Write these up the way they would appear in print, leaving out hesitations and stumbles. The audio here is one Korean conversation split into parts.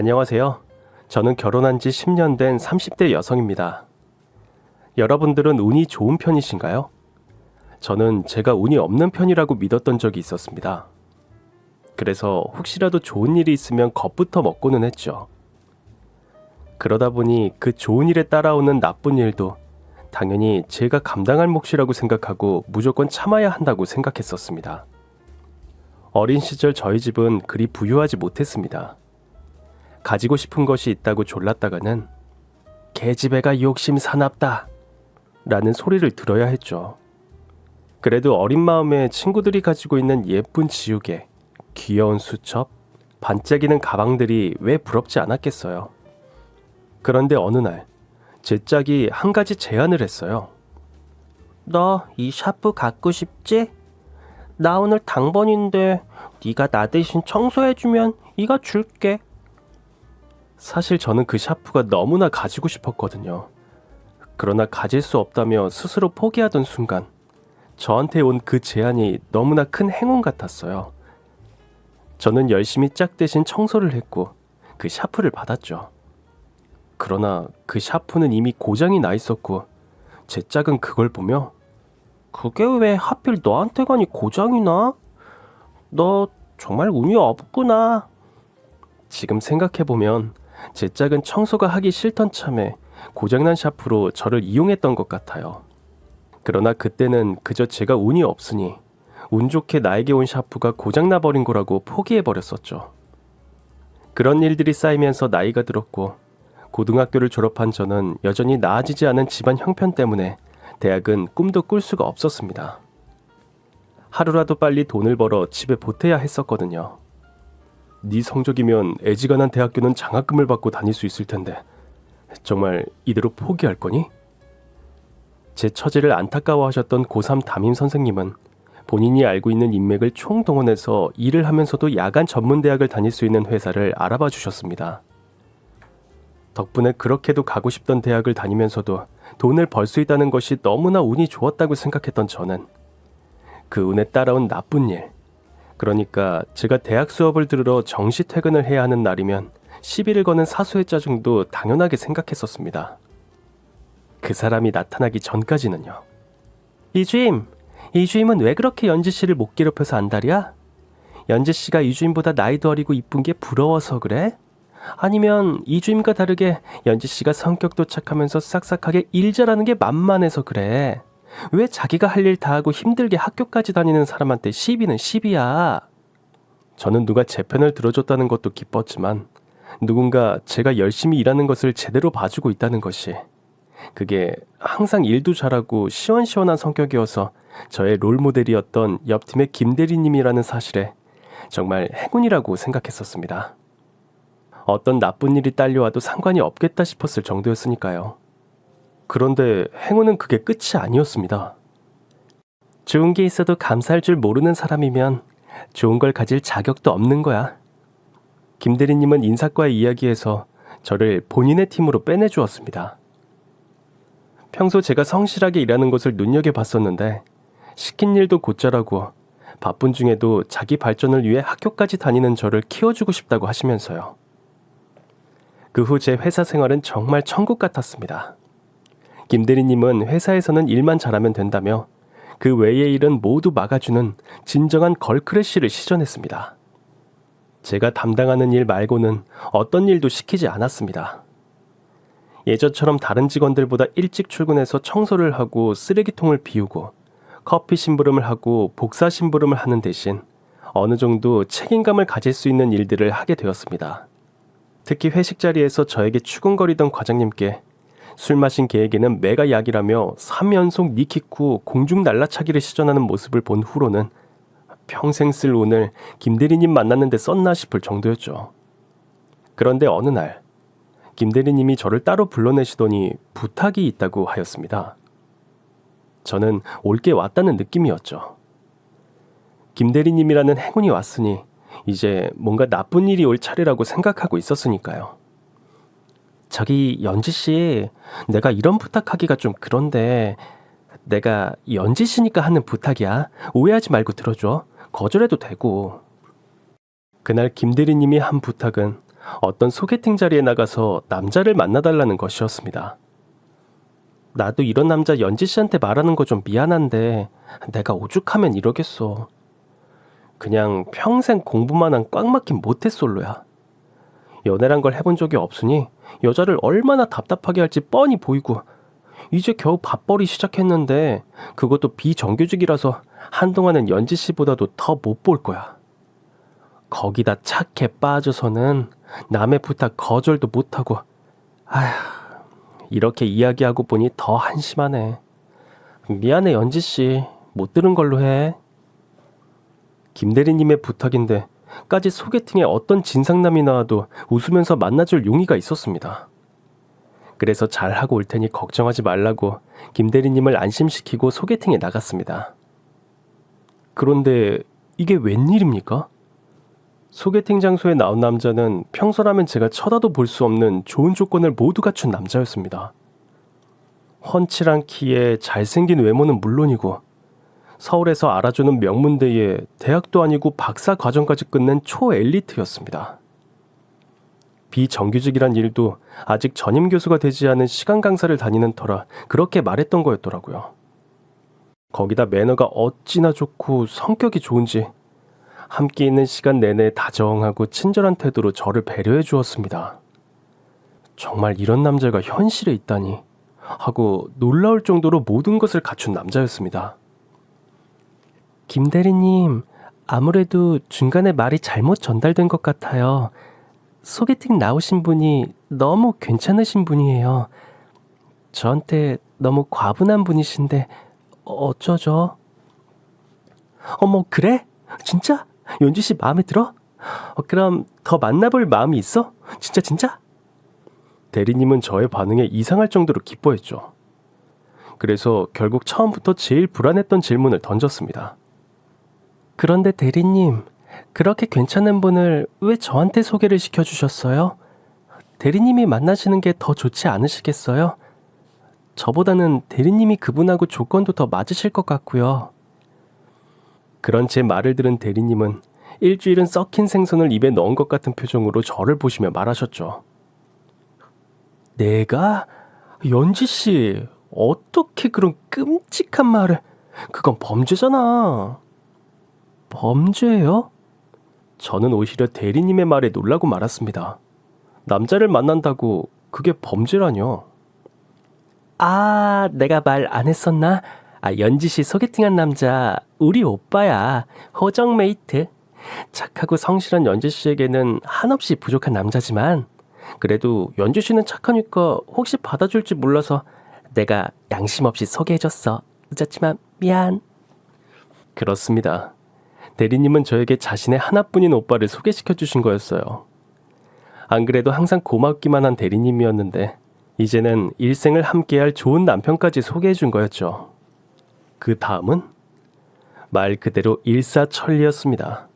안녕하세요. 저는 결혼한 지 10년 된 30대 여성입니다. 여러분들은 운이 좋은 편이신가요? 저는 제가 운이 없는 편이라고 믿었던 적이 있었습니다. 그래서 혹시라도 좋은 일이 있으면 겁부터 먹고는 했죠. 그러다 보니 그 좋은 일에 따라오는 나쁜 일도 당연히 제가 감당할 몫이라고 생각하고 무조건 참아야 한다고 생각했었습니다. 어린 시절 저희 집은 그리 부유하지 못했습니다. 가지고 싶은 것이 있다고 졸랐다가는 계집애가 욕심 사납다 라는 소리를 들어야 했죠. 그래도 어린 마음에 친구들이 가지고 있는 예쁜 지우개, 귀여운 수첩, 반짝이는 가방들이 왜 부럽지 않았겠어요. 그런데 어느 날 제 짝이 한 가지 제안을 했어요. 너 이 샤프 갖고 싶지? 나 오늘 당번인데 네가 나 대신 청소해주면 이거 줄게. 사실 저는 그 샤프가 너무나 가지고 싶었거든요. 그러나 가질 수 없다며 스스로 포기하던 순간 저한테 온 그 제안이 너무나 큰 행운 같았어요. 저는 열심히 짝 대신 청소를 했고 그 샤프를 받았죠. 그러나 그 샤프는 이미 고장이 나 있었고 제 짝은 그걸 보며 그게 왜 하필 너한테 가니 고장이 나? 너 정말 운이 없구나. 지금 생각해보면 제 짝은 청소가 하기 싫던 참에 고장난 샤프로 저를 이용했던 것 같아요. 그러나 그때는 그저 제가 운이 없으니 운 좋게 나에게 온 샤프가 고장나버린 거라고 포기해버렸었죠. 그런 일들이 쌓이면서 나이가 들었고 고등학교를 졸업한 저는 여전히 나아지지 않은 집안 형편 때문에 대학은 꿈도 꿀 수가 없었습니다. 하루라도 빨리 돈을 벌어 집에 보태야 했었거든요. 네 성적이면 애지간한 대학교는 장학금을 받고 다닐 수 있을 텐데 정말 이대로 포기할 거니? 제 처지를 안타까워하셨던 고3 담임 선생님은 본인이 알고 있는 인맥을 총동원해서 일을 하면서도 야간 전문대학을 다닐 수 있는 회사를 알아봐 주셨습니다. 덕분에 그렇게도 가고 싶던 대학을 다니면서도 돈을 벌 수 있다는 것이 너무나 운이 좋았다고 생각했던 저는 그 운에 따라온 나쁜 일, 그러니까 제가 대학 수업을 들으러 정시 퇴근을 해야 하는 날이면 시비를 거는 사소의 짜증도 당연하게 생각했었습니다. 그 사람이 나타나기 전까지는요. 이주임은 왜 그렇게 연지씨를 못 괴롭혀서 안달이야? 연지씨가 이주임보다 나이도 어리고 이쁜 게 부러워서 그래? 아니면 이주임과 다르게 연지씨가 성격도 착하면서 싹싹하게 일 잘하는 게 만만해서 그래? 왜 자기가 할 일 다 하고 힘들게 학교까지 다니는 사람한테 시비는 시비야? 저는 누가 제 편을 들어줬다는 것도 기뻤지만 누군가 제가 열심히 일하는 것을 제대로 봐주고 있다는 것이, 그게 항상 일도 잘하고 시원시원한 성격이어서 저의 롤모델이었던 옆팀의 김대리님이라는 사실에 정말 행운이라고 생각했었습니다. 어떤 나쁜 일이 딸려와도 상관이 없겠다 싶었을 정도였으니까요. 그런데 행운은 그게 끝이 아니었습니다. 좋은 게 있어도 감사할 줄 모르는 사람이면 좋은 걸 가질 자격도 없는 거야. 김대리님은 인사과의 이야기에서 저를 본인의 팀으로 빼내주었습니다. 평소 제가 성실하게 일하는 것을 눈여겨봤었는데 시킨 일도 곧잘하고 바쁜 중에도 자기 발전을 위해 학교까지 다니는 저를 키워주고 싶다고 하시면서요. 그 후 제 회사 생활은 정말 천국 같았습니다. 김대리님은 회사에서는 일만 잘하면 된다며 그 외의 일은 모두 막아주는 진정한 걸크래쉬를 시전했습니다. 제가 담당하는 일 말고는 어떤 일도 시키지 않았습니다. 예전처럼 다른 직원들보다 일찍 출근해서 청소를 하고 쓰레기통을 비우고 커피 심부름을 하고 복사 심부름을 하는 대신 어느 정도 책임감을 가질 수 있는 일들을 하게 되었습니다. 특히 회식 자리에서 저에게 추궁거리던 과장님께 술 마신 개에게는 매가 약이라며 3연속 니킥 후 공중 날라차기를 시전하는 모습을 본 후로는 평생 쓸 운을 김대리님 만났는데 썼나 싶을 정도였죠. 그런데 어느 날 김대리님이 저를 따로 불러내시더니 부탁이 있다고 하였습니다. 저는 올 게 왔다는 느낌이었죠. 김대리님이라는 행운이 왔으니 이제 뭔가 나쁜 일이 올 차례라고 생각하고 있었으니까요. 저기 연지씨, 내가 이런 부탁하기가 좀 그런데 내가 연지씨니까 하는 부탁이야. 오해하지 말고 들어줘. 거절해도 되고. 그날 김대리님이 한 부탁은 어떤 소개팅 자리에 나가서 남자를 만나달라는 것이었습니다. 나도 이런 남자 연지 씨한테 말하는 거 좀 미안한데 내가 오죽하면 이러겠어. 그냥 평생 공부만 한 꽉 막힌 모태솔로야. 연애란 걸 해본 적이 없으니 여자를 얼마나 답답하게 할지 뻔히 보이고 이제 겨우 밥벌이 시작했는데 그것도 비정규직이라서 한동안은 연지 씨보다도 더 못 볼 거야. 거기다 착해 빠져서는 남의 부탁 거절도 못하고 아휴 이렇게 이야기하고 보니 더 한심하네. 미안해 연지 씨. 못 들은 걸로 해. 김 대리님의 부탁인데 까지 소개팅에 어떤 진상남이 나와도 웃으면서 만나줄 용의가 있었습니다. 그래서 잘하고 올 테니 걱정하지 말라고 김 대리님을 안심시키고 소개팅에 나갔습니다. 그런데 이게 웬일입니까? 소개팅 장소에 나온 남자는 평소라면 제가 쳐다도 볼 수 없는 좋은 조건을 모두 갖춘 남자였습니다. 훤칠한 키에 잘생긴 외모는 물론이고 서울에서 알아주는 명문대에 대학도 아니고 박사 과정까지 끝낸 초엘리트였습니다. 비정규직이란 일도 아직 전임 교수가 되지 않은 시간 강사를 다니는 터라 그렇게 말했던 거였더라고요. 거기다 매너가 어찌나 좋고 성격이 좋은지 함께 있는 시간 내내 다정하고 친절한 태도로 저를 배려해 주었습니다. 정말 이런 남자가 현실에 있다니 하고 놀라울 정도로 모든 것을 갖춘 남자였습니다. 김 대리님, 아무래도 중간에 말이 잘못 전달된 것 같아요. 소개팅 나오신 분이 너무 괜찮으신 분이에요. 저한테 너무 과분한 분이신데 어쩌죠? 어머, 그래? 진짜? 연지 씨 마음에 들어? 그럼 더 만나볼 마음이 있어? 진짜? 대리님은 저의 반응에 이상할 정도로 기뻐했죠. 그래서 결국 처음부터 제일 불안했던 질문을 던졌습니다. 그런데 대리님, 그렇게 괜찮은 분을 왜 저한테 소개를 시켜주셨어요? 대리님이 만나시는 게 더 좋지 않으시겠어요? 저보다는 대리님이 그분하고 조건도 더 맞으실 것 같고요. 그런 제 말을 들은 대리님은 일주일은 썩힌 생선을 입에 넣은 것 같은 표정으로 저를 보시며 말하셨죠. 내가? 연지 씨, 어떻게 그런 끔찍한 말을... 그건 범죄잖아. 범죄요? 저는 오히려 대리님의 말에 놀라고 말았습니다. 남자를 만난다고 그게 범죄라뇨. 아, 내가 말 안 했었나? 연지 씨 소개팅한 남자 우리 오빠야. 호정 메이트. 착하고 성실한 연지 씨에게는 한없이 부족한 남자지만 그래도 연지 씨는 착하니까 혹시 받아줄지 몰라서 내가 양심 없이 소개해줬어. 늦었지만 미안. 그렇습니다. 대리님은 저에게 자신의 하나뿐인 오빠를 소개시켜 주신 거였어요. 안 그래도 항상 고맙기만 한 대리님이었는데 이제는 일생을 함께할 좋은 남편까지 소개해 준 거였죠. 그 다음은 말 그대로 일사천리였습니다.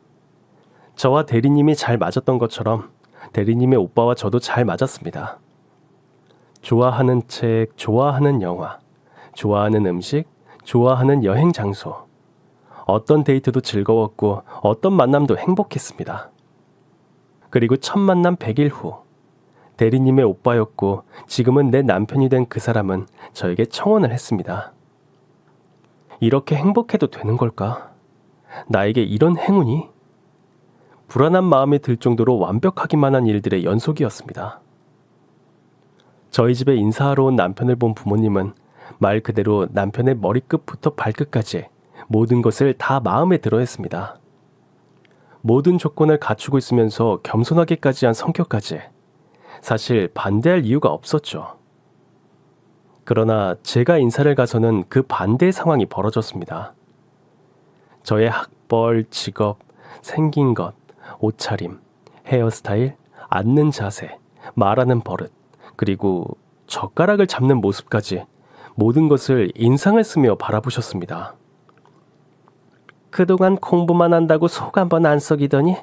저와 대리님이 잘 맞았던 것처럼 대리님의 오빠와 저도 잘 맞았습니다. 좋아하는 책, 좋아하는 영화, 좋아하는 음식, 좋아하는 여행 장소. 어떤 데이트도 즐거웠고 어떤 만남도 행복했습니다. 그리고 첫 만남 100일 후 대리님의 오빠였고 지금은 내 남편이 된 그 사람은 저에게 청혼을 했습니다. 이렇게 행복해도 되는 걸까? 나에게 이런 행운이? 불안한 마음이 들 정도로 완벽하기만 한 일들의 연속이었습니다. 저희 집에 인사하러 온 남편을 본 부모님은 말 그대로 남편의 머리끝부터 발끝까지 모든 것을 다 마음에 들어 했습니다. 모든 조건을 갖추고 있으면서 겸손하게까지 한 성격까지 사실 반대할 이유가 없었죠. 그러나 제가 인사를 가서는 그 반대의 상황이 벌어졌습니다. 저의 학벌, 직업, 생긴 것, 옷차림, 헤어스타일, 앉는 자세, 말하는 버릇, 그리고 젓가락을 잡는 모습까지 모든 것을 인상을 쓰며 바라보셨습니다. 그동안 공부만 한다고 속 한 번 안 썩이더니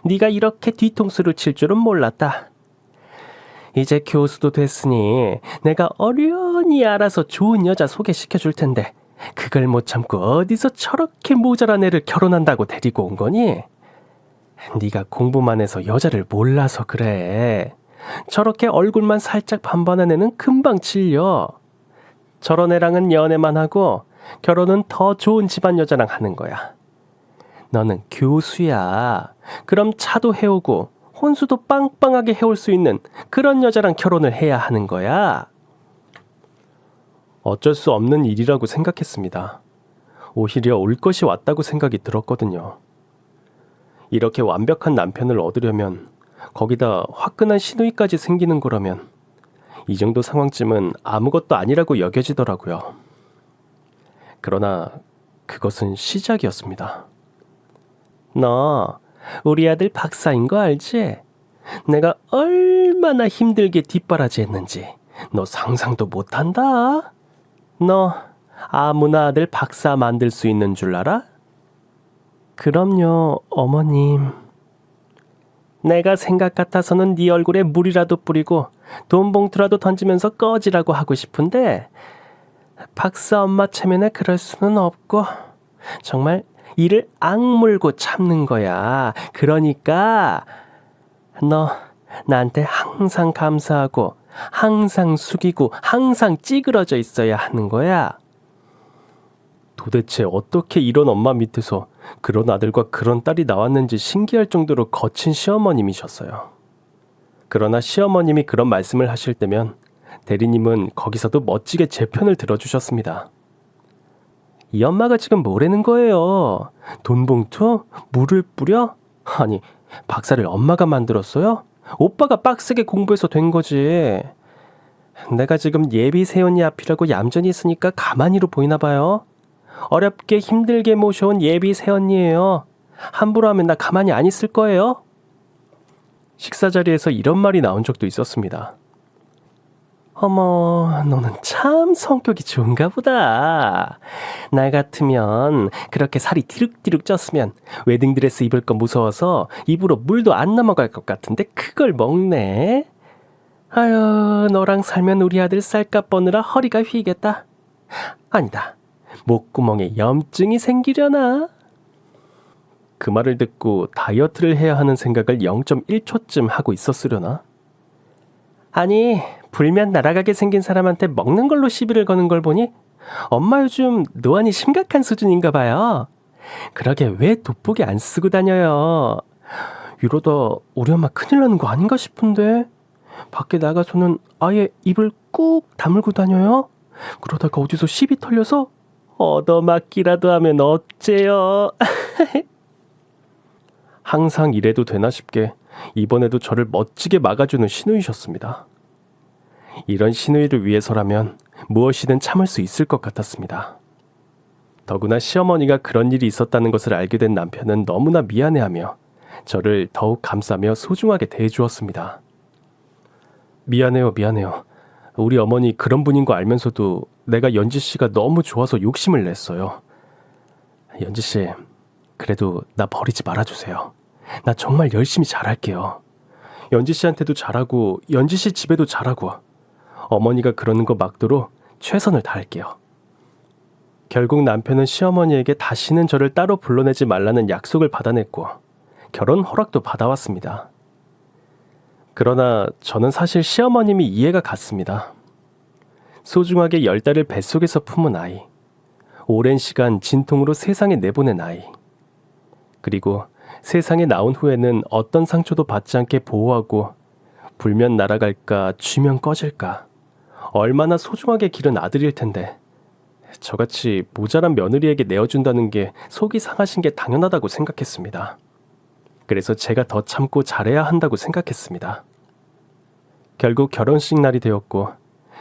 네가 이렇게 뒤통수를 칠 줄은 몰랐다. 이제 교수도 됐으니 내가 어련히 알아서 좋은 여자 소개시켜 줄 텐데 그걸 못 참고 어디서 저렇게 모자란 애를 결혼한다고 데리고 온 거니? 네가 공부만 해서 여자를 몰라서 그래. 저렇게 얼굴만 살짝 반반한 애는 금방 질려. 저런 애랑은 연애만 하고 결혼은 더 좋은 집안 여자랑 하는 거야. 너는 교수야. 그럼 차도 해오고 혼수도 빵빵하게 해올 수 있는 그런 여자랑 결혼을 해야 하는 거야. 어쩔 수 없는 일이라고 생각했습니다. 오히려 올 것이 왔다고 생각이 들었거든요. 이렇게 완벽한 남편을 얻으려면, 거기다 화끈한 시누이까지 생기는 거라면 이 정도 상황쯤은 아무것도 아니라고 여겨지더라고요. 그러나 그것은 시작이었습니다. 너 우리 아들 박사인 거 알지? 내가 얼마나 힘들게 뒷바라지했는지 너 상상도 못한다. 너 아무나 아들 박사 만들 수 있는 줄 알아? 그럼요, 어머님. 내가 생각 같아서는 네 얼굴에 물이라도 뿌리고 돈 봉투라도 던지면서 꺼지라고 하고 싶은데 박사 엄마 체면에 그럴 수는 없고 정말 이를 악물고 참는 거야. 그러니까 너 나한테 항상 감사하고 항상 숙이고 항상 찌그러져 있어야 하는 거야. 도대체 어떻게 이런 엄마 밑에서 그런 아들과 그런 딸이 나왔는지 신기할 정도로 거친 시어머님이셨어요. 그러나 시어머님이 그런 말씀을 하실 때면 대리님은 거기서도 멋지게 제 편을 들어주셨습니다. 이 엄마가 지금 뭐라는 거예요? 돈 봉투? 물을 뿌려? 아니, 박사를 엄마가 만들었어요? 오빠가 빡세게 공부해서 된 거지. 내가 지금 예비 새언니 앞이라고 얌전히 있으니까 가만히로 보이나 봐요. 어렵게 힘들게 모셔온 예비 새언니예요. 함부로 하면 나 가만히 안 있을 거예요. 식사 자리에서 이런 말이 나온 적도 있었습니다. 어머, 너는 참 성격이 좋은가 보다. 나 같으면 그렇게 살이 디룩디룩 쪘으면 웨딩드레스 입을 거 무서워서 입으로 물도 안 넘어갈 것 같은데 그걸 먹네. 아유, 너랑 살면 우리 아들 쌀값 버느라 허리가 휘겠다. 아니다. 목구멍에 염증이 생기려나? 그 말을 듣고 다이어트를 해야 하는 생각을 0.1초쯤 하고 있었으려나? 아니, 불면 날아가게 생긴 사람한테 먹는 걸로 시비를 거는 걸 보니 엄마 요즘 노안이 심각한 수준인가 봐요. 그러게 왜 돋보기 안 쓰고 다녀요? 이러다 우리 엄마 큰일 나는 거 아닌가 싶은데 밖에 나가서는 아예 입을 꾹 다물고 다녀요? 그러다가 어디서 시비 털려서 얻어맞기라도 하면 어째요? 항상 이래도 되나 싶게 이번에도 저를 멋지게 막아주는 시누이셨습니다. 이런 시누이를 위해서라면 무엇이든 참을 수 있을 것 같았습니다. 더구나 시어머니가 그런 일이 있었다는 것을 알게 된 남편은 너무나 미안해하며 저를 더욱 감싸며 소중하게 대해주었습니다. 미안해요. 우리 어머니 그런 분인 거 알면서도 내가 연지 씨가 너무 좋아서 욕심을 냈어요. 연지 씨, 그래도 나 버리지 말아주세요. 나 정말 열심히 잘할게요. 연지 씨한테도 잘하고 연지 씨 집에도 잘하고 어머니가 그러는 거 막도록 최선을 다할게요. 결국 남편은 시어머니에게 다시는 저를 따로 불러내지 말라는 약속을 받아냈고 결혼 허락도 받아왔습니다. 그러나 저는 사실 시어머님이 이해가 갔습니다. 소중하게 10달을 뱃속에서 품은 아이, 오랜 시간 진통으로 세상에 내보낸 아이, 그리고 세상에 나온 후에는 어떤 상처도 받지 않게 보호하고 불면 날아갈까 쥐면 꺼질까 얼마나 소중하게 기른 아들일 텐데 저같이 모자란 며느리에게 내어준다는 게 속이 상하신 게 당연하다고 생각했습니다. 그래서 제가 더 참고 잘해야 한다고 생각했습니다. 결국 결혼식 날이 되었고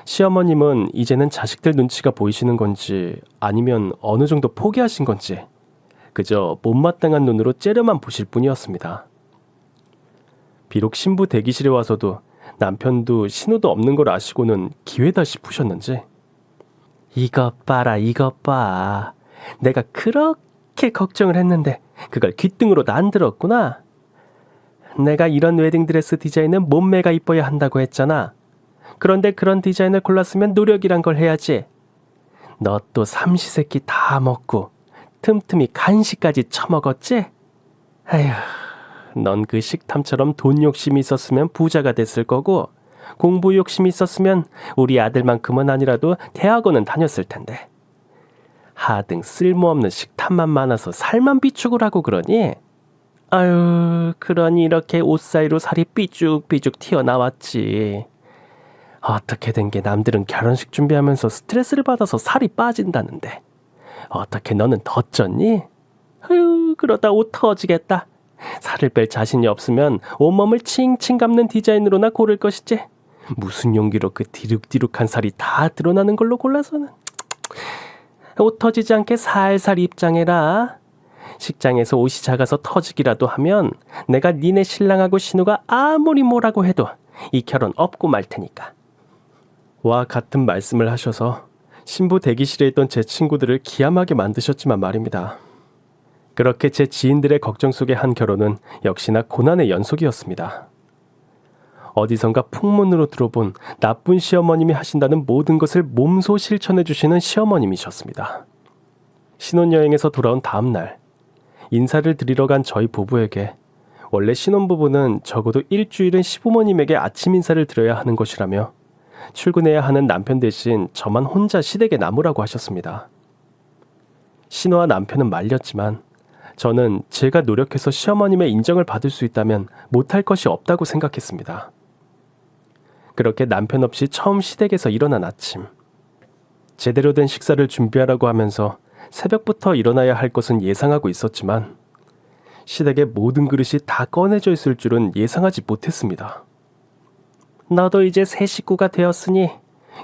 시어머님은 이제는 자식들 눈치가 보이시는 건지 아니면 어느 정도 포기하신 건지 그저 못마땅한 눈으로 째려만 보실 뿐이었습니다. 비록 신부 대기실에 와서도 남편도 신호도 없는 걸 아시고는 기회다 싶으셨는지 이것 봐라 이것 봐. 내가 그렇게 걱정을 했는데 그걸 귓등으로도 안 들었구나. 내가 이런 웨딩드레스 디자인은 몸매가 이뻐야 한다고 했잖아. 그런데 그런 디자인을 골랐으면 노력이란 걸 해야지. 너 또 삼시세끼 다 먹고 틈틈이 간식까지 처먹었지? 아휴, 넌 그 식탐처럼 돈 욕심이 있었으면 부자가 됐을 거고 공부 욕심이 있었으면 우리 아들만큼은 아니라도 대학원은 다녔을 텐데. 하등 쓸모없는 식탐만 많아서 살만 삐죽을 하고 그러니? 아유, 그러니 이렇게 옷 사이로 살이 삐죽삐죽 튀어나왔지. 어떻게 된 게 남들은 결혼식 준비하면서 스트레스를 받아서 살이 빠진다는데 어떻게 너는 더 쪘니? 아유, 그러다 옷 터지겠다. 살을 뺄 자신이 없으면 온몸을 칭칭 감는 디자인으로나 고를 것이지. 무슨 용기로 그 디룩디룩한 살이 다 드러나는 걸로 골라서는. 옷 터지지 않게 살살 입장해라. 식장에서 옷이 작아서 터지기라도 하면 내가 니네 신랑하고 신우가 아무리 뭐라고 해도 이 결혼 없고 말 테니까. 와 같은 말씀을 하셔서 신부 대기실에 있던 제 친구들을 기함하게 만드셨지만 말입니다. 그렇게 제 지인들의 걱정 속의 한 결혼은 역시나 고난의 연속이었습니다. 어디선가 풍문으로 들어본 나쁜 시어머님이 하신다는 모든 것을 몸소 실천해 주시는 시어머님이셨습니다. 신혼여행에서 돌아온 다음 날 인사를 드리러 간 저희 부부에게 원래 신혼부부는 적어도 일주일은 시부모님에게 아침 인사를 드려야 하는 것이라며 출근해야 하는 남편 대신 저만 혼자 시댁에 남으라고 하셨습니다. 신우와 남편은 말렸지만 저는 제가 노력해서 시어머님의 인정을 받을 수 있다면 못할 것이 없다고 생각했습니다. 그렇게 남편 없이 처음 시댁에서 일어난 아침. 제대로 된 식사를 준비하라고 하면서 새벽부터 일어나야 할 것은 예상하고 있었지만 시댁의 모든 그릇이 다 꺼내져 있을 줄은 예상하지 못했습니다. 너도 이제 새 식구가 되었으니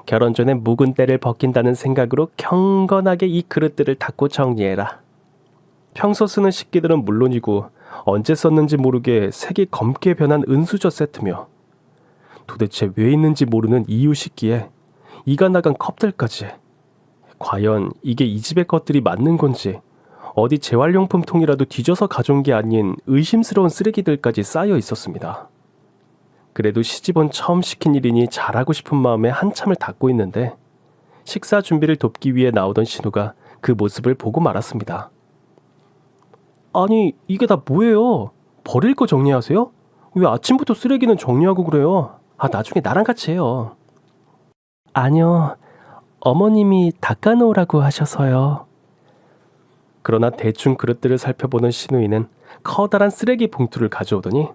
결혼 전에 묵은 때를 벗긴다는 생각으로 경건하게 이 그릇들을 닦고 정리해라. 평소 쓰는 식기들은 물론이고 언제 썼는지 모르게 색이 검게 변한 은수저 세트며 도대체 왜 있는지 모르는 이유 식기에 이가 나간 컵들까지. 과연 이게 이 집의 것들이 맞는 건지 어디 재활용품 통이라도 뒤져서 가져온 게 아닌 의심스러운 쓰레기들까지 쌓여 있었습니다. 그래도 시집온 처음 시킨 일이니 잘하고 싶은 마음에 한참을 닦고 있는데 식사 준비를 돕기 위해 나오던 신우가 그 모습을 보고 말았습니다. 아니 이게 다 뭐예요? 버릴 거 정리하세요? 왜 아침부터 쓰레기는 정리하고 그래요? 나중에 나랑 같이 해요. 아니요. 어머님이 닦아놓으라고 하셔서요. 그러나 대충 그릇들을 살펴보는 신우이는 커다란 쓰레기 봉투를 가져오더니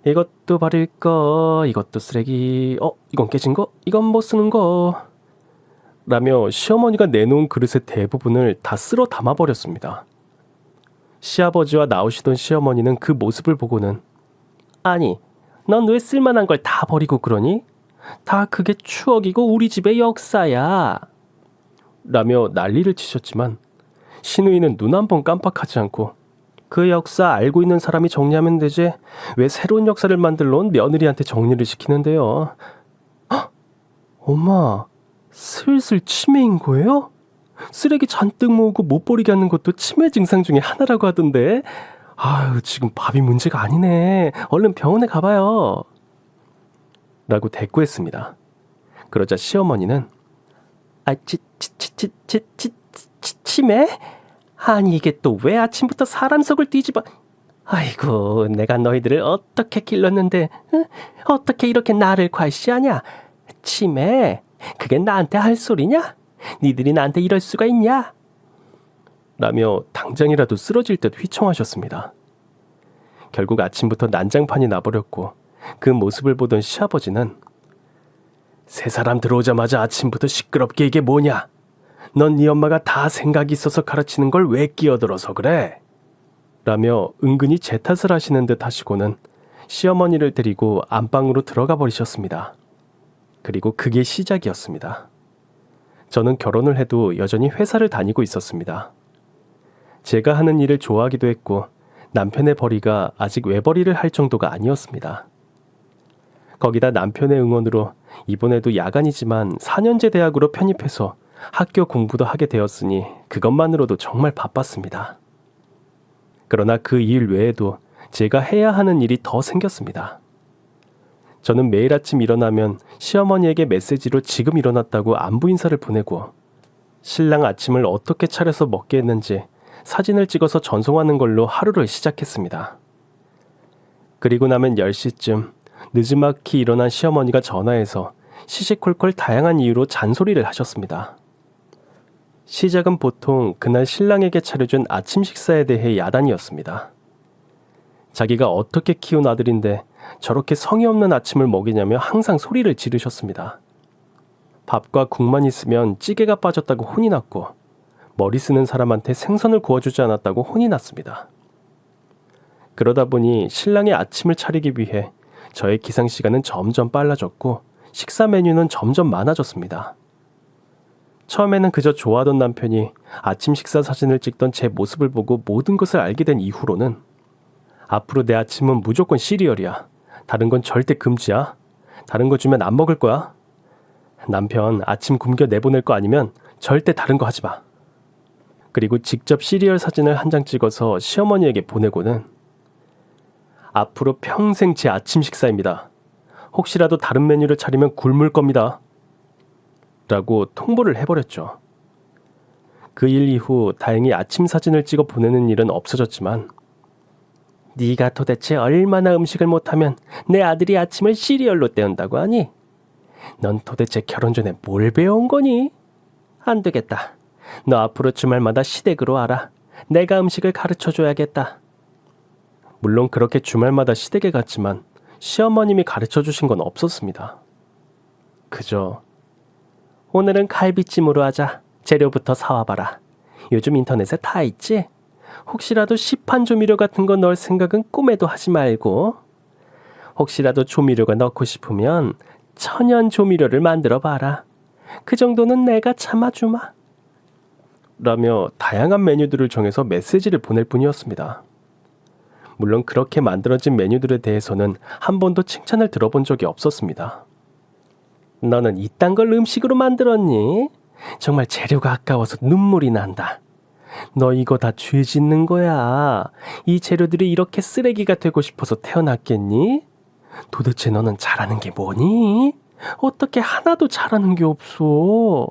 이것도 버릴 거, 이것도 쓰레기, 이건 깨진 거, 이건 못 쓰는 거 라며 시어머니가 내놓은 그릇의 대부분을 다 쓸어 담아버렸습니다. 시아버지와 나오시던 시어머니는 그 모습을 보고는 아니, 넌 왜 쓸만한 걸 다 버리고 그러니? 다 그게 추억이고 우리 집의 역사야. 라며 난리를 치셨지만 신우이는 눈 한 번 깜빡하지 않고 그 역사 알고 있는 사람이 정리하면 되지 왜 새로운 역사를 만들러 온 며느리한테 정리를 시키는데요. 헉! 엄마, 슬슬 치매인 거예요? 쓰레기 잔뜩 모으고 못 버리게 하는 것도 치매 증상 중에 하나라고 하던데. 아유, 지금 밥이 문제가 아니네. 얼른 병원에 가봐요. 라고 대꾸했습니다. 그러자 시어머니는 치매? 아니 이게 또 왜 아침부터 사람 속을 뒤집어. 아이고, 내가 너희들을 어떻게 길렀는데 어떻게 이렇게 나를 괄시하냐. 치매? 그게 나한테 할 소리냐? 니들이 나한테 이럴 수가 있냐? 라며 당장이라도 쓰러질 듯 휘청하셨습니다. 결국 아침부터 난장판이 나버렸고 그 모습을 보던 시아버지는 새 사람 들어오자마자 아침부터 시끄럽게 이게 뭐냐? 넌 네 엄마가 다 생각이 있어서 가르치는 걸 왜 끼어들어서 그래? 라며 은근히 제 탓을 하시는 듯 하시고는 시어머니를 데리고 안방으로 들어가 버리셨습니다. 그리고 그게 시작이었습니다. 저는 결혼을 해도 여전히 회사를 다니고 있었습니다. 제가 하는 일을 좋아하기도 했고 남편의 벌이가 아직 외벌이를 할 정도가 아니었습니다. 거기다 남편의 응원으로 이번에도 야간이지만 4년제 대학으로 편입해서 학교 공부도 하게 되었으니 그것만으로도 정말 바빴습니다. 그러나 그 일 외에도 제가 해야 하는 일이 더 생겼습니다. 저는 매일 아침 일어나면 시어머니에게 메시지로 지금 일어났다고 안부 인사를 보내고 신랑 아침을 어떻게 차려서 먹게 했는지 사진을 찍어서 전송하는 걸로 하루를 시작했습니다. 그리고 나면 10시쯤 늦지막히 일어난 시어머니가 전화해서 시시콜콜 다양한 이유로 잔소리를 하셨습니다. 시작은 보통 그날 신랑에게 차려준 아침 식사에 대해 야단이었습니다. 자기가 어떻게 키운 아들인데 저렇게 성의 없는 아침을 먹이냐며 항상 소리를 지르셨습니다. 밥과 국만 있으면 찌개가 빠졌다고 혼이 났고 머리 쓰는 사람한테 생선을 구워주지 않았다고 혼이 났습니다. 그러다 보니 신랑의 아침을 차리기 위해 저의 기상시간은 점점 빨라졌고 식사 메뉴는 점점 많아졌습니다. 처음에는 그저 좋아하던 남편이 아침 식사 사진을 찍던 제 모습을 보고 모든 것을 알게 된 이후로는 앞으로 내 아침은 무조건 시리얼이야. 다른 건 절대 금지야. 다른 거 주면 안 먹을 거야. 남편 아침 굶겨 내보낼 거 아니면 절대 다른 거 하지 마. 그리고 직접 시리얼 사진을 한 장 찍어서 시어머니에게 보내고는 앞으로 평생 제 아침 식사입니다. 혹시라도 다른 메뉴를 차리면 굶을 겁니다. 라고 통보를 해버렸죠. 그 일 이후 다행히 아침 사진을 찍어 보내는 일은 없어졌지만 네가 도대체 얼마나 음식을 못하면 내 아들이 아침을 시리얼로 때운다고 하니? 넌 도대체 결혼 전에 뭘 배운 거니? 안 되겠다. 너 앞으로 주말마다 시댁으로 와라. 내가 음식을 가르쳐줘야겠다. 물론 그렇게 주말마다 시댁에 갔지만 시어머님이 가르쳐주신 건 없었습니다. 그저 오늘은 갈비찜으로 하자. 재료부터 사와봐라. 요즘 인터넷에 다 있지? 혹시라도 시판 조미료 같은 거 넣을 생각은 꿈에도 하지 말고 혹시라도 조미료가 넣고 싶으면 천연 조미료를 만들어 봐라. 그 정도는 내가 참아주마. 라며 다양한 메뉴들을 정해서 메시지를 보낼 뿐이었습니다. 물론 그렇게 만들어진 메뉴들에 대해서는 한 번도 칭찬을 들어본 적이 없었습니다. 너는 이딴 걸 음식으로 만들었니? 정말 재료가 아까워서 눈물이 난다. 너 이거 다 죄 짓는 거야. 이 재료들이 이렇게 쓰레기가 되고 싶어서 태어났겠니? 도대체 너는 잘하는 게 뭐니? 어떻게 하나도 잘하는 게 없어?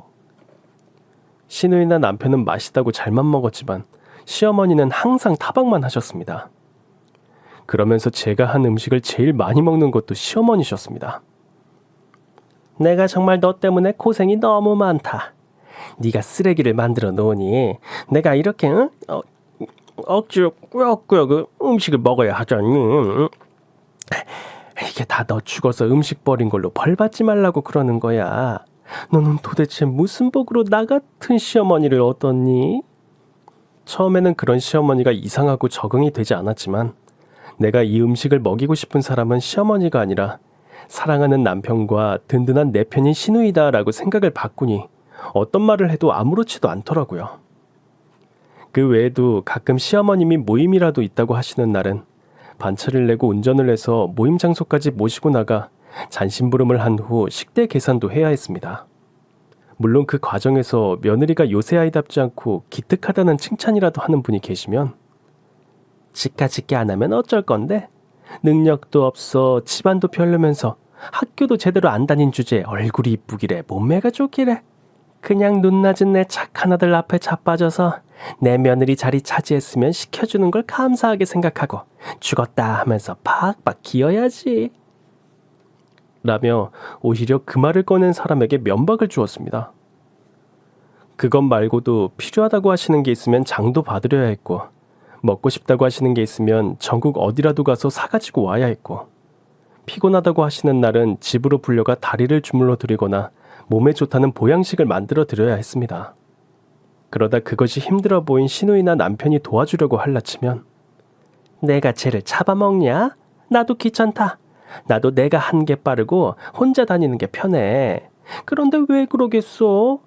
시누이나 남편은 맛있다고 잘만 먹었지만 시어머니는 항상 타박만 하셨습니다. 그러면서 제가 한 음식을 제일 많이 먹는 것도 시어머니셨습니다. 내가 정말 너 때문에 고생이 너무 많다. 네가 쓰레기를 만들어 놓으니 내가 이렇게 억지로 꾸역꾸역 음식을 먹어야 하잖니. 이게 다 너 죽어서 음식 버린 걸로 벌 받지 말라고 그러는 거야. 너는 도대체 무슨 복으로 나 같은 시어머니를 얻었니? 처음에는 그런 시어머니가 이상하고 적응이 되지 않았지만 내가 이 음식을 먹이고 싶은 사람은 시어머니가 아니라 사랑하는 남편과 든든한 내 편인 시누이다라고 생각을 바꾸니 어떤 말을 해도 아무렇지도 않더라고요. 그 외에도 가끔 시어머님이 모임이라도 있다고 하시는 날은 반차를 내고 운전을 해서 모임 장소까지 모시고 나가 잔심부름을 한 후 식대 계산도 해야 했습니다. 물론 그 과정에서 며느리가 요새 아이답지 않고 기특하다는 칭찬이라도 하는 분이 계시면 지카지키 안 하면 어쩔 건데? 능력도 없어 집안도 별로면서 학교도 제대로 안 다닌 주제에 얼굴이 이쁘기래 몸매가 좋기래 그냥 눈 낮은 내 착한 아들 앞에 자빠져서 내 며느리 자리 차지했으면 시켜주는 걸 감사하게 생각하고 죽었다 하면서 팍팍 기어야지 라며 오히려 그 말을 꺼낸 사람에게 면박을 주었습니다. 그것 말고도 필요하다고 하시는 게 있으면 장도 받으려야 했고 먹고 싶다고 하시는 게 있으면 전국 어디라도 가서 사가지고 와야 했고 피곤하다고 하시는 날은 집으로 불려가 다리를 주물러 드리거나 몸에 좋다는 보양식을 만들어 드려야 했습니다. 그러다 그것이 힘들어 보인 시누이나 남편이 도와주려고 할라치면 내가 쟤를 잡아먹냐? 나도 귀찮다. 나도 내가 한 게 빠르고 혼자 다니는 게 편해. 그런데 왜 그러겠어?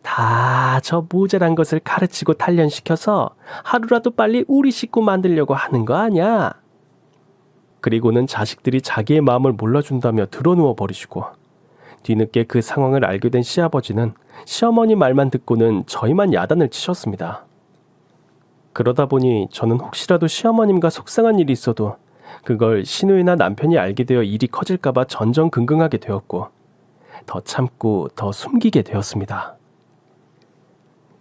다 저 모자란 것을 가르치고 단련시켜서 하루라도 빨리 우리 식구 만들려고 하는 거 아냐? 그리고는 자식들이 자기의 마음을 몰라준다며 드러누워 버리시고 뒤늦게 그 상황을 알게 된 시아버지는 시어머니 말만 듣고는 저희만 야단을 치셨습니다. 그러다 보니 저는 혹시라도 시어머님과 속상한 일이 있어도 그걸 시누이나 남편이 알게 되어 일이 커질까봐 전전긍긍하게 되었고 더 참고 더 숨기게 되었습니다.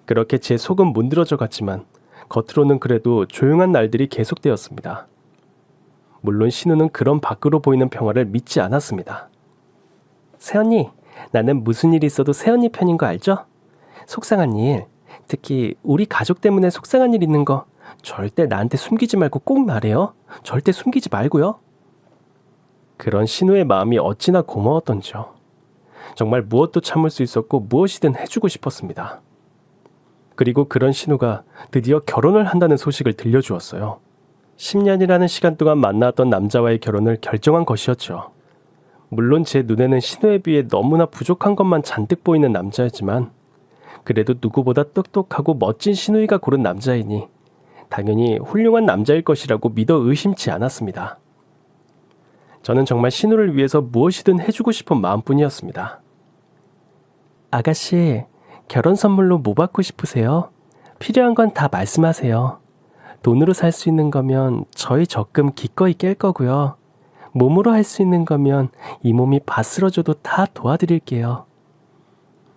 그렇게 제 속은 문드러져 갔지만 겉으로는 그래도 조용한 날들이 계속되었습니다. 물론 신우는 그런 밖으로 보이는 평화를 믿지 않았습니다. 새언니, 나는 무슨 일 있어도 새언니 편인 거 알죠? 속상한 일, 특히 우리 가족 때문에 속상한 일 있는 거 절대 나한테 숨기지 말고 꼭 말해요. 절대 숨기지 말고요. 그런 신우의 마음이 어찌나 고마웠던지요. 정말 무엇도 참을 수 있었고 무엇이든 해주고 싶었습니다. 그리고 그런 신우가 드디어 결혼을 한다는 소식을 들려주었어요. 10년이라는 시간 동안 만나왔던 남자와의 결혼을 결정한 것이었죠. 물론 제 눈에는 신우에 비해 너무나 부족한 것만 잔뜩 보이는 남자였지만 그래도 누구보다 똑똑하고 멋진 신우이가 고른 남자이니 당연히 훌륭한 남자일 것이라고 믿어 의심치 않았습니다. 저는 정말 신우를 위해서 무엇이든 해주고 싶은 마음뿐이었습니다. 아가씨, 결혼 선물로 뭐 받고 싶으세요? 필요한 건 다 말씀하세요. 돈으로 살 수 있는 거면 저희 적금 기꺼이 깰 거고요. 몸으로 할 수 있는 거면 이 몸이 바스러져도 다 도와드릴게요.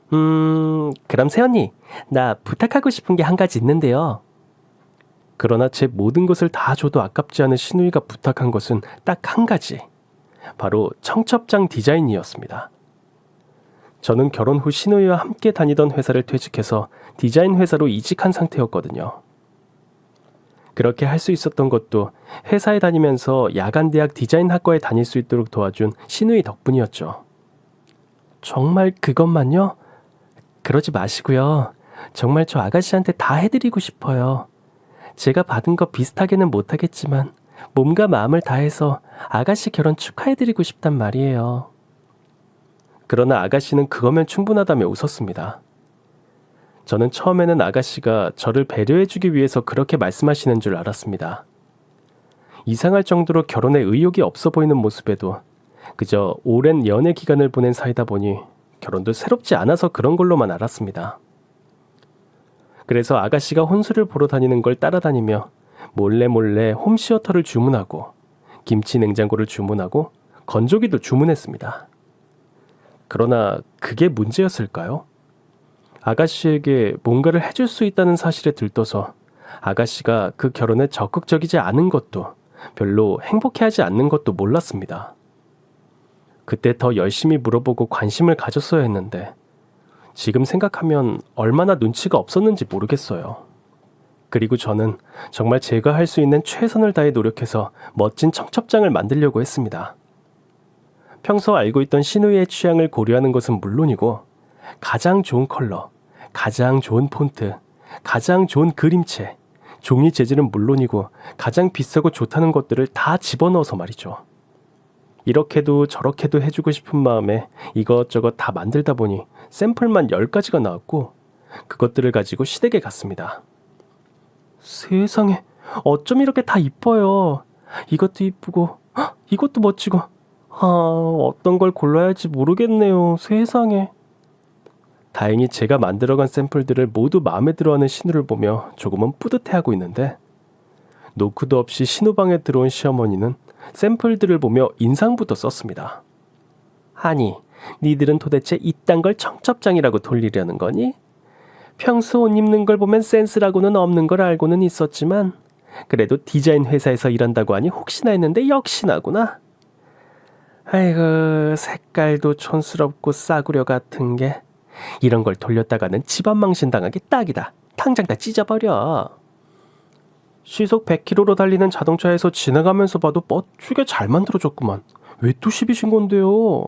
그럼 새언니, 나 부탁하고 싶은 게 한 가지 있는데요. 그러나 제 모든 것을 다 줘도 아깝지 않은 신우이가 부탁한 것은 딱 한 가지. 바로 청첩장 디자인이었습니다. 저는 결혼 후 신우이와 함께 다니던 회사를 퇴직해서 디자인 회사로 이직한 상태였거든요. 그렇게 할 수 있었던 것도 회사에 다니면서 야간대학 디자인학과에 다닐 수 있도록 도와준 신우이 덕분이었죠. 정말 그것만요? 그러지 마시고요. 정말 저 아가씨한테 다 해드리고 싶어요. 제가 받은 거 비슷하게는 못하겠지만 몸과 마음을 다해서 아가씨 결혼 축하해드리고 싶단 말이에요. 그러나 아가씨는 그거면 충분하다며 웃었습니다. 저는 처음에는 아가씨가 저를 배려해주기 위해서 그렇게 말씀하시는 줄 알았습니다. 이상할 정도로 결혼에 의욕이 없어 보이는 모습에도 그저 오랜 연애 기간을 보낸 사이다 보니 결혼도 새롭지 않아서 그런 걸로만 알았습니다. 그래서 아가씨가 혼수를 보러 다니는 걸 따라다니며 몰래 홈시어터를 주문하고 김치 냉장고를 주문하고 건조기도 주문했습니다. 그러나 그게 문제였을까요? 아가씨에게 뭔가를 해줄 수 있다는 사실에 들떠서 아가씨가 그 결혼에 적극적이지 않은 것도 별로 행복해하지 않는 것도 몰랐습니다. 그때 더 열심히 물어보고 관심을 가졌어야 했는데 지금 생각하면 얼마나 눈치가 없었는지 모르겠어요. 그리고 저는 정말 제가 할 수 있는 최선을 다해 노력해서 멋진 청첩장을 만들려고 했습니다. 평소 알고 있던 신우이의 취향을 고려하는 것은 물론이고 가장 좋은 컬러, 가장 좋은 폰트, 가장 좋은 그림체, 종이 재질은 물론이고 가장 비싸고 좋다는 것들을 다 집어넣어서 말이죠. 이렇게도 저렇게도 해주고 싶은 마음에 이것저것 다 만들다 보니 샘플만 10가지가 나왔고 그것들을 가지고 시댁에 갔습니다. 세상에, 어쩜 이렇게 다 이뻐요. 이것도 이쁘고 이것도 멋지고 어떤 걸 골라야 할지 모르겠네요. 세상에. 다행히 제가 만들어간 샘플들을 모두 마음에 들어하는 신우를 보며 조금은 뿌듯해하고 있는데 노크도 없이 신우방에 들어온 시어머니는 샘플들을 보며 인상부터 썼습니다. 아니, 니들은 도대체 이딴 걸 청첩장이라고 돌리려는 거니? 평소 옷 입는 걸 보면 센스라고는 없는 걸 알고는 있었지만 그래도 디자인 회사에서 일한다고 하니 혹시나 했는데 역시나구나. 아이고, 색깔도 촌스럽고 싸구려 같은 게 이런 걸 돌렸다가는 집안 망신당하기 딱이다. 당장 다 찢어버려. 시속 100km로 달리는 자동차에서 지나가면서 봐도 멋지게 잘 만들어졌구만. 왜 또 시비신 건데요?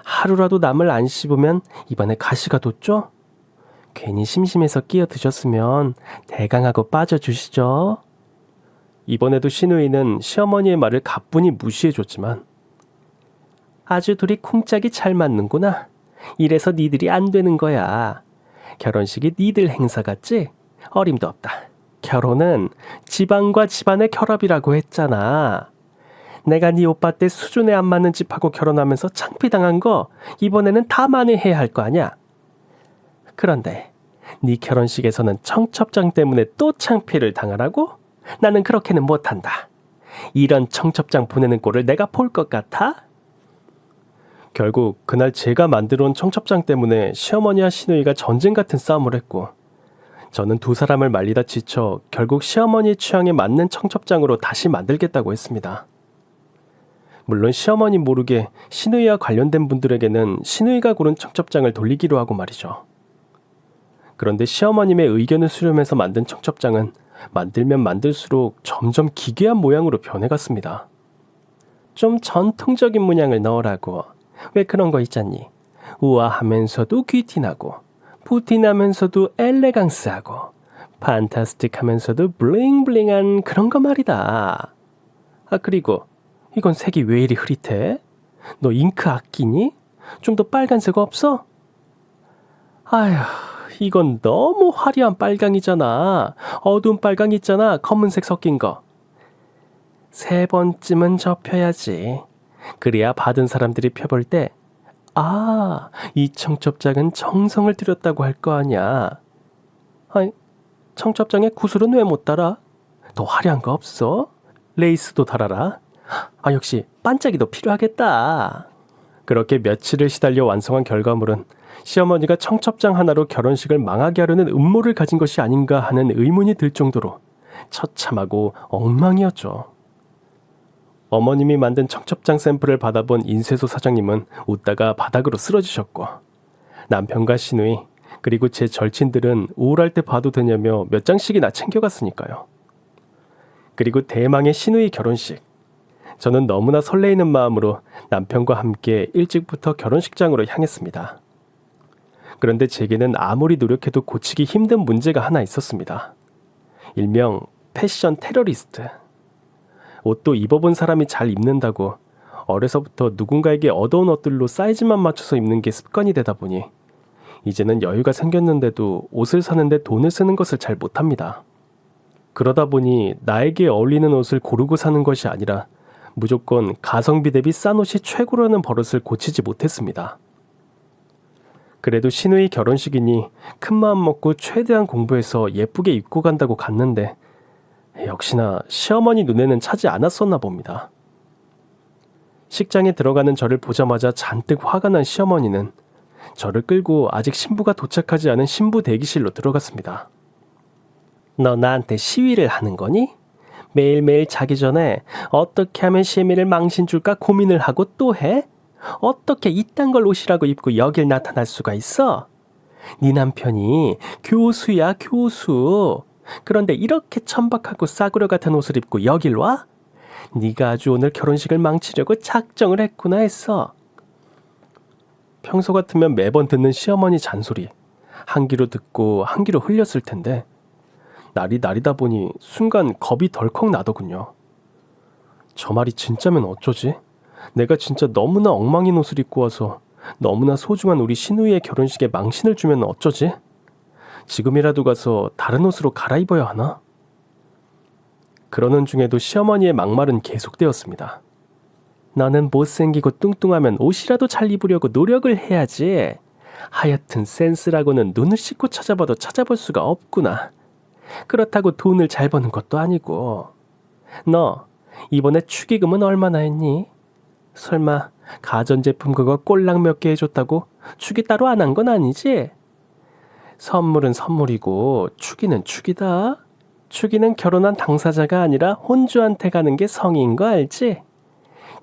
하루라도 남을 안 씹으면 입안에 가시가 돋죠? 괜히 심심해서 끼어 드셨으면 대강하고 빠져주시죠. 이번에도 신우이는 시어머니의 말을 가뿐히 무시해줬지만 아주 둘이 쿵짝이 잘 맞는구나. 이래서 니들이 안 되는 거야. 결혼식이 니들 행사 같지? 어림도 없다. 결혼은 집안과 집안의 결합이라고 했잖아. 내가 네 오빠 때 수준에 안 맞는 집하고 결혼하면서 창피당한 거 이번에는 다 만회해야 할 거 아냐? 그런데 네 결혼식에서는 청첩장 때문에 또 창피를 당하라고? 나는 그렇게는 못한다. 이런 청첩장 보내는 꼴을 내가 볼 것 같아? 결국 그날 제가 만들어 온 청첩장 때문에 시어머니와 시누이가 전쟁 같은 싸움을 했고 저는 두 사람을 말리다 지쳐 결국 시어머니 취향에 맞는 청첩장으로 다시 만들겠다고 했습니다. 물론 시어머니 모르게 시누이와 관련된 분들에게는 시누이가 고른 청첩장을 돌리기로 하고 말이죠. 그런데 시어머님의 의견을 수렴해서 만든 청첩장은 만들면 만들수록 점점 기괴한 모양으로 변해갔습니다. 좀 전통적인 문양을 넣으라고. 왜 그런 거 있잖니. 우아하면서도 귀티나고 푸틴하면서도 엘레강스하고 판타스틱하면서도 블링블링한 그런 거 말이다. 아, 그리고 이건 색이 왜 이리 흐릿해? 너 잉크 아끼니? 좀 더 빨간색 없어? 아휴, 이건 너무 화려한 빨강이잖아. 어두운 빨강 있잖아. 검은색 섞인 거. 3번쯤은 접혀야지. 그래야 받은 사람들이 펴볼 때 아, 이 청첩장은 정성을 들였다고 할 거 아니야. 아니, 청첩장에 구슬은 왜 못 달아? 더 화려한 거 없어? 레이스도 달아라. 아, 역시 반짝이도 필요하겠다. 그렇게 며칠을 시달려 완성한 결과물은 시어머니가 청첩장 하나로 결혼식을 망하게 하려는 음모를 가진 것이 아닌가 하는 의문이 들 정도로 처참하고 엉망이었죠. 어머님이 만든 청첩장 샘플을 받아본 인쇄소 사장님은 웃다가 바닥으로 쓰러지셨고, 남편과 시누이 그리고 제 절친들은 우울할 때 봐도 되냐며 몇 장씩이나 챙겨갔으니까요. 그리고 대망의 시누이 결혼식. 저는 너무나 설레이는 마음으로 남편과 함께 일찍부터 결혼식장으로 향했습니다. 그런데 제게는 아무리 노력해도 고치기 힘든 문제가 하나 있었습니다. 일명 패션 테러리스트. 옷도 입어본 사람이 잘 입는다고 어려서부터 누군가에게 어두운 옷들로 사이즈만 맞춰서 입는 게 습관이 되다 보니 이제는 여유가 생겼는데도 옷을 사는데 돈을 쓰는 것을 잘 못합니다. 그러다 보니 나에게 어울리는 옷을 고르고 사는 것이 아니라 무조건 가성비 대비 싼 옷이 최고라는 버릇을 고치지 못했습니다. 그래도 시누이 결혼식이니 큰마음 먹고 최대한 공부해서 예쁘게 입고 간다고 갔는데 역시나 시어머니 눈에는 차지 않았었나 봅니다. 식장에 들어가는 저를 보자마자 잔뜩 화가 난 시어머니는 저를 끌고 아직 신부가 도착하지 않은 신부 대기실로 들어갔습니다. 너 나한테 시위를 하는 거니? 매일매일 자기 전에 어떻게 하면 시애미를 망신 줄까 고민을 하고 또 해? 어떻게 이딴 걸 옷이라고 입고 여길 나타날 수가 있어? 네 남편이 교수야, 교수. 그런데 이렇게 천박하고 싸구려 같은 옷을 입고 여길 와? 네가 아주 오늘 결혼식을 망치려고 작정을 했구나 했어. 평소 같으면 매번 듣는 시어머니 잔소리 한 귀로 듣고 한 귀로 흘렸을 텐데 날이 날이다 보니 순간 겁이 덜컥 나더군요. 저 말이 진짜면 어쩌지? 내가 진짜 너무나 엉망인 옷을 입고 와서 너무나 소중한 우리 시누이의 결혼식에 망신을 주면 어쩌지? 지금이라도 가서 다른 옷으로 갈아입어야 하나? 그러는 중에도 시어머니의 막말은 계속되었습니다. 너는 못생기고 뚱뚱하면 옷이라도 잘 입으려고 노력을 해야지. 하여튼 센스라고는 눈을 씻고 찾아봐도 찾아볼 수가 없구나. 그렇다고 돈을 잘 버는 것도 아니고. 너 이번에 축의금은 얼마나 했니? 설마 가전제품 그거 꼴랑 몇 개 해줬다고 축의 따로 안 한 건 아니지? 선물은 선물이고 축의는 축이다. 축의는 결혼한 당사자가 아니라 혼주한테 가는 게 성의인 거 알지?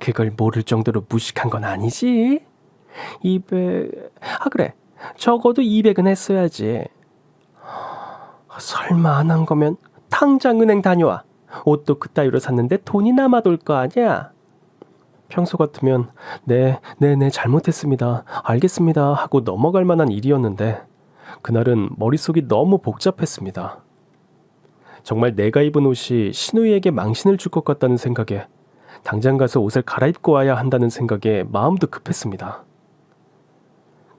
그걸 모를 정도로 무식한 건 아니지? 200... 아 그래, 적어도 200은 했어야지. 설마 안 한 거면 당장 은행 다녀와. 옷도 그따위로 샀는데 돈이 남아돌 거 아니야? 평소 같으면 네 잘못했습니다. 알겠습니다 하고 넘어갈 만한 일이었는데 그날은 머릿속이 너무 복잡했습니다. 정말 내가 입은 옷이 시누이에게 망신을 줄 것 같다는 생각에 당장 가서 옷을 갈아입고 와야 한다는 생각에 마음도 급했습니다.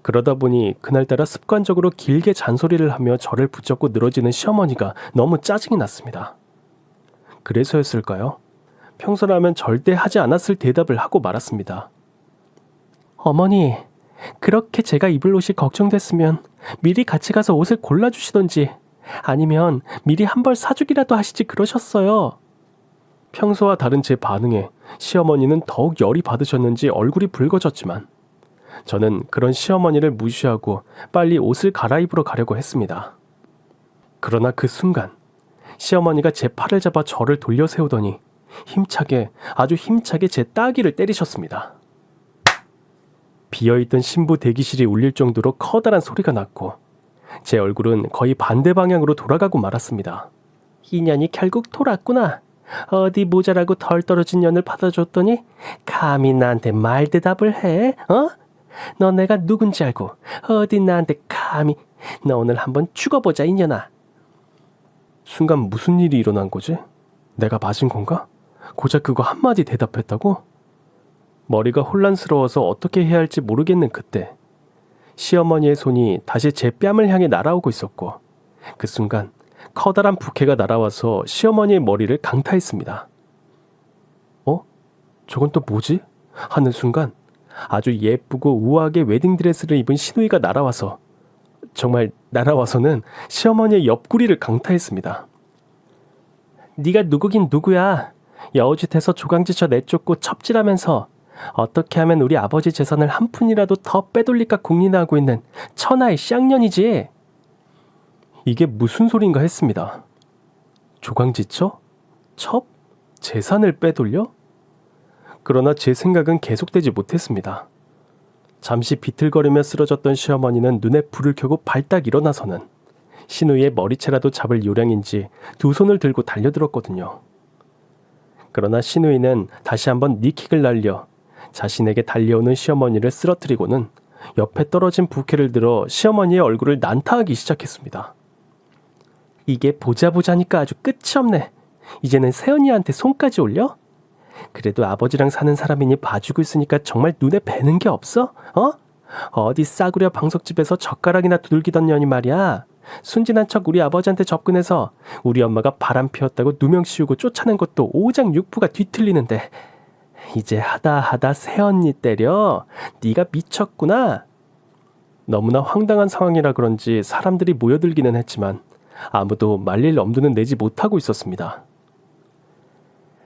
그러다 보니 그날따라 습관적으로 길게 잔소리를 하며 저를 붙잡고 늘어지는 시어머니가 너무 짜증이 났습니다. 그래서였을까요? 평소라면 절대 하지 않았을 대답을 하고 말았습니다. 어머니, 그렇게 제가 입을 옷이 걱정됐으면 미리 같이 가서 옷을 골라주시던지 아니면 미리 한 벌 사주기라도 하시지 그러셨어요. 평소와 다른 제 반응에 시어머니는 더욱 열이 받으셨는지 얼굴이 붉어졌지만 저는 그런 시어머니를 무시하고 빨리 옷을 갈아입으러 가려고 했습니다. 그러나 그 순간 시어머니가 제 팔을 잡아 저를 돌려 세우더니 아주 힘차게 제 따귀를 때리셨습니다. 비어있던 신부 대기실이 울릴 정도로 커다란 소리가 났고 제 얼굴은 거의 반대 방향으로 돌아가고 말았습니다. 이년이 결국 돌았구나. 어디 모자라고 덜 떨어진 년을 받아줬더니 감히 나한테 말대답을 해? 어? 너 내가 누군지 알고 어디 나한테 감히. 너 오늘 한번 죽어보자 이년아. 순간 무슨 일이 일어난 거지? 내가 맞은 건가? 고작 그거 한마디 대답했다고? 머리가 혼란스러워서 어떻게 해야 할지 모르겠는 그때 시어머니의 손이 다시 제 뺨을 향해 날아오고 있었고 그 순간 커다란 부케가 날아와서 시어머니의 머리를 강타했습니다. 저건 또 뭐지? 하는 순간 아주 예쁘고 우아하게 웨딩드레스를 입은 시누이가 날아와서 정말 날아와서는 시어머니의 옆구리를 강타했습니다. 네가 누구긴 누구야. 여우짓해서 조강지쳐 내쫓고 첩질하면서 어떻게 하면 우리 아버지 재산을 한 푼이라도 더 빼돌릴까 궁리나하고 있는 천하의 쌍년이지. 이게 무슨 소린가 했습니다. 조강지쳐? 첩? 재산을 빼돌려? 그러나 제 생각은 계속되지 못했습니다. 잠시 비틀거리며 쓰러졌던 시어머니는 눈에 불을 켜고 발딱 일어나서는 시누이의 머리채라도 잡을 요량인지 두 손을 들고 달려들었거든요. 그러나 시누이는 다시 한번 니킥을 날려 자신에게 달려오는 시어머니를 쓰러뜨리고는 옆에 떨어진 부케를 들어 시어머니의 얼굴을 난타하기 시작했습니다. 이게 보자보자니까 아주 끝이 없네. 이제는 새언니한테 손까지 올려? 그래도 아버지랑 사는 사람이니 봐주고 있으니까 정말 눈에 뵈는 게 없어? 어디 싸구려 방석집에서 젓가락이나 두들기던 년이 말이야. 순진한 척 우리 아버지한테 접근해서 우리 엄마가 바람 피웠다고 누명 씌우고 쫓아낸 것도 오장육부가 뒤틀리는데 이제 하다 새언니 때려. 네가 미쳤구나. 너무나 황당한 상황이라 그런지 사람들이 모여들기는 했지만 아무도 말릴 엄두는 내지 못하고 있었습니다.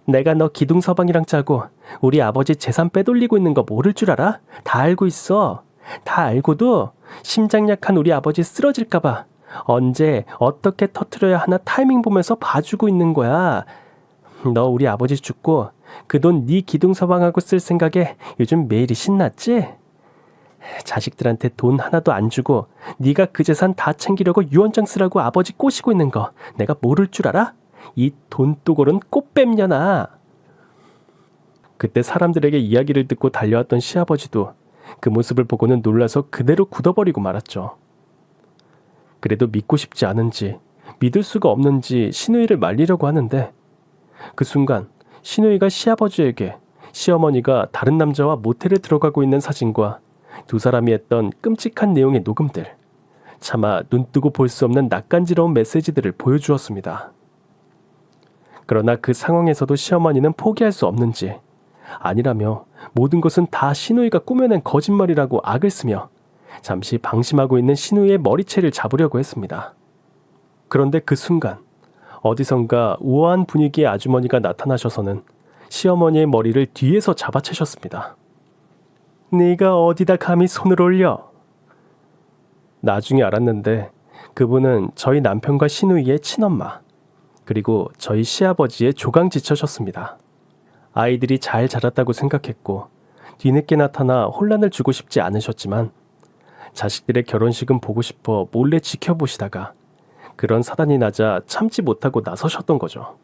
내가 너 기둥서방이랑 짜고 우리 아버지 재산 빼돌리고 있는 거 모를 줄 알아? 다 알고 있어. 다 알고도 심장 약한 우리 아버지 쓰러질까봐 언제 어떻게 터트려야 하나 타이밍 보면서 봐주고 있는 거야. 너 우리 아버지 죽고 그 돈 네 기둥서방하고 쓸 생각에 요즘 매일이 신났지? 자식들한테 돈 하나도 안 주고 네가 그 재산 다 챙기려고 유언장 쓰라고 아버지 꼬시고 있는 거 내가 모를 줄 알아? 이 돈두골은 꽃뱀년아. 그때 사람들에게 이야기를 듣고 달려왔던 시아버지도 그 모습을 보고는 놀라서 그대로 굳어버리고 말았죠. 그래도 믿고 싶지 않은지 믿을 수가 없는지 시누이를 말리려고 하는데 그 순간 시누이가 시아버지에게 시어머니가 다른 남자와 모텔에 들어가고 있는 사진과 두 사람이 했던 끔찍한 내용의 녹음들, 차마 눈뜨고 볼 수 없는 낯간지러운 메시지들을 보여주었습니다. 그러나 그 상황에서도 시어머니는 포기할 수 없는지 아니라며 모든 것은 다 시누이가 꾸며낸 거짓말이라고 악을 쓰며 잠시 방심하고 있는 시누이의 머리채를 잡으려고 했습니다. 그런데 그 순간 어디선가 우아한 분위기의 아주머니가 나타나셔서는 시어머니의 머리를 뒤에서 잡아채셨습니다. 네가 어디다 감히 손을 올려? 나중에 알았는데 그분은 저희 남편과 시누이의 친엄마 그리고 저희 시아버지의 조강지처셨습니다. 아이들이 잘 자랐다고 생각했고 뒤늦게 나타나 혼란을 주고 싶지 않으셨지만 자식들의 결혼식은 보고 싶어 몰래 지켜보시다가 그런 사단이 나자 참지 못하고 나서셨던 거죠.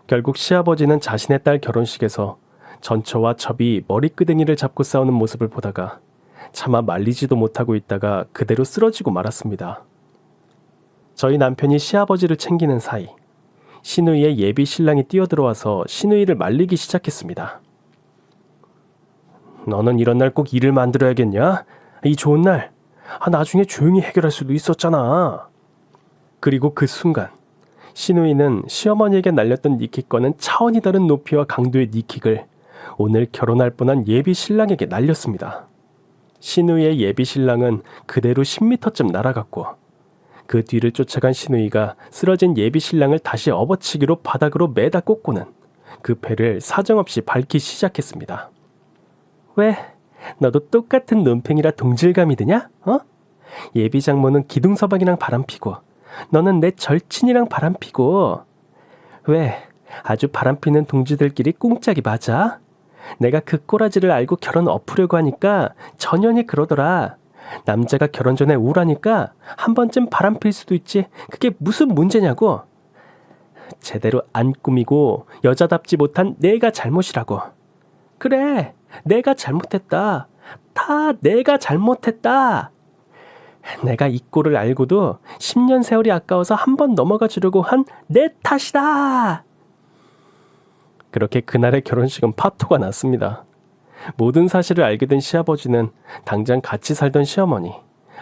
결국 시아버지는 자신의 딸 결혼식에서 전처와 첩이 머리끄댕이를 잡고 싸우는 모습을 보다가 차마 말리지도 못하고 있다가 그대로 쓰러지고 말았습니다. 저희 남편이 시아버지를 챙기는 사이 시누이의 예비 신랑이 뛰어들어와서 시누이를 말리기 시작했습니다. 너는 이런 날 꼭 일을 만들어야겠냐? 이 좋은 날. 나중에 조용히 해결할 수도 있었잖아. 그리고 그 순간 시누이는 시어머니에게 날렸던 니킥과는 차원이 다른 높이와 강도의 니킥을 오늘 결혼할 뻔한 예비 신랑에게 날렸습니다. 시누이의 예비 신랑은 그대로 10m쯤 날아갔고 그 뒤를 쫓아간 시누이가 쓰러진 예비 신랑을 다시 업어치기로 바닥으로 매다 꽂고는 그 배를 사정없이 밟기 시작했습니다. 왜? 너도 똑같은 논팽이라 동질감이 드냐? 예비 장모는 기둥서방이랑 바람피고 너는 내 절친이랑 바람피고 왜? 아주 바람피는 동지들끼리 꿍짝이 맞아? 내가 그 꼬라지를 알고 결혼 엎으려고 하니까 전현이 그러더라. 남자가 결혼 전에 우울하니까 한 번쯤 바람필 수도 있지. 그게 무슨 문제냐고. 제대로 안 꾸미고 여자답지 못한 내가 잘못이라고. 그래, 내가 잘못했다. 다 내가 잘못했다. 내가 이 꼴을 알고도 10년 세월이 아까워서 한 번 넘어가 주려고 한 내 탓이다. 그렇게 그날의 결혼식은 파토가 났습니다. 모든 사실을 알게 된 시아버지는 당장 같이 살던 시어머니,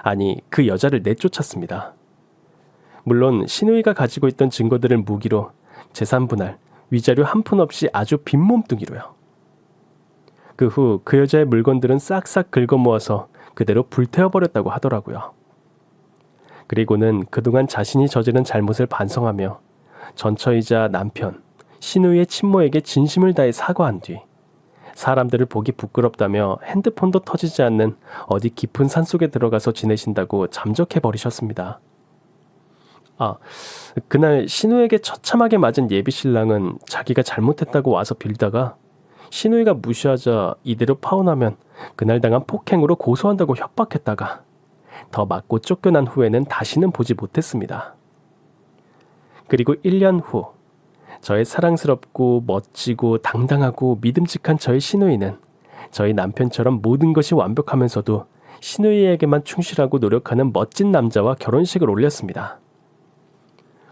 아니 그 여자를 내쫓았습니다. 물론 시누이가 가지고 있던 증거들을 무기로 재산 분할, 위자료 한 푼 없이 아주 빈몸뚱이로요. 그 후 그 여자의 물건들은 싹싹 긁어 모아서 그대로 불태워버렸다고 하더라고요. 그리고는 그동안 자신이 저지른 잘못을 반성하며 전처이자 남편, 시누이의 친모에게 진심을 다해 사과한 뒤 사람들을 보기 부끄럽다며 핸드폰도 터지지 않는 어디 깊은 산속에 들어가서 지내신다고 잠적해버리셨습니다. 그날 신우에게 처참하게 맞은 예비신랑은 자기가 잘못했다고 와서 빌다가 신우이가 무시하자 이대로 파혼하면 그날 당한 폭행으로 고소한다고 협박했다가 더 맞고 쫓겨난 후에는 다시는 보지 못했습니다. 그리고 1년 후 저의 사랑스럽고 멋지고 당당하고 믿음직한 저의 시누이는 저희 남편처럼 모든 것이 완벽하면서도 시누이에게만 충실하고 노력하는 멋진 남자와 결혼식을 올렸습니다.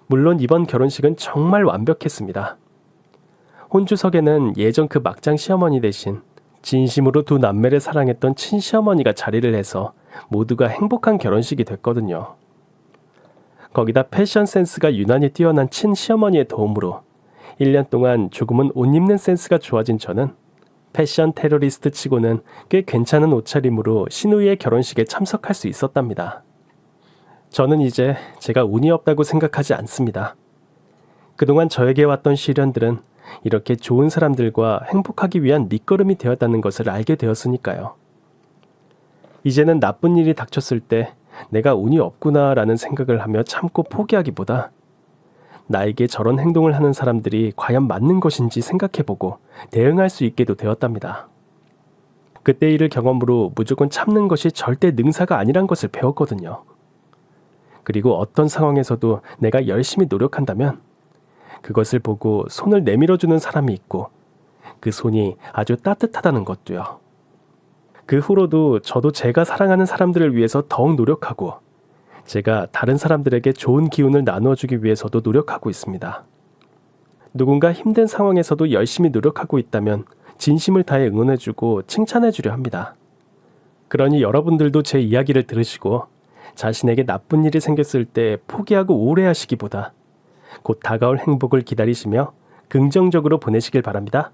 물론 이번 결혼식은 정말 완벽했습니다. 혼주석에는 예전 그 막장 시어머니 대신 진심으로 두 남매를 사랑했던 친시어머니가 자리를 해서 모두가 행복한 결혼식이 됐거든요. 거기다 패션 센스가 유난히 뛰어난 친시어머니의 도움으로 1년 동안 조금은 옷 입는 센스가 좋아진 저는 패션 테러리스트 치고는 꽤 괜찮은 옷차림으로 시누이의 결혼식에 참석할 수 있었답니다. 저는 이제 제가 운이 없다고 생각하지 않습니다. 그동안 저에게 왔던 시련들은 이렇게 좋은 사람들과 행복하기 위한 밑거름이 되었다는 것을 알게 되었으니까요. 이제는 나쁜 일이 닥쳤을 때 내가 운이 없구나라는 생각을 하며 참고 포기하기보다 나에게 저런 행동을 하는 사람들이 과연 맞는 것인지 생각해보고 대응할 수 있게도 되었답니다. 그때 일을 경험으로 무조건 참는 것이 절대 능사가 아니란 것을 배웠거든요. 그리고 어떤 상황에서도 내가 열심히 노력한다면 그것을 보고 손을 내밀어주는 사람이 있고 그 손이 아주 따뜻하다는 것도요. 그 후로도 저도 제가 사랑하는 사람들을 위해서 더욱 노력하고 제가 다른 사람들에게 좋은 기운을 나누어주기 위해서도 노력하고 있습니다. 누군가 힘든 상황에서도 열심히 노력하고 있다면 진심을 다해 응원해주고 칭찬해주려 합니다. 그러니 여러분들도 제 이야기를 들으시고 자신에게 나쁜 일이 생겼을 때 포기하고 우울해하시기보다 곧 다가올 행복을 기다리시며 긍정적으로 보내시길 바랍니다.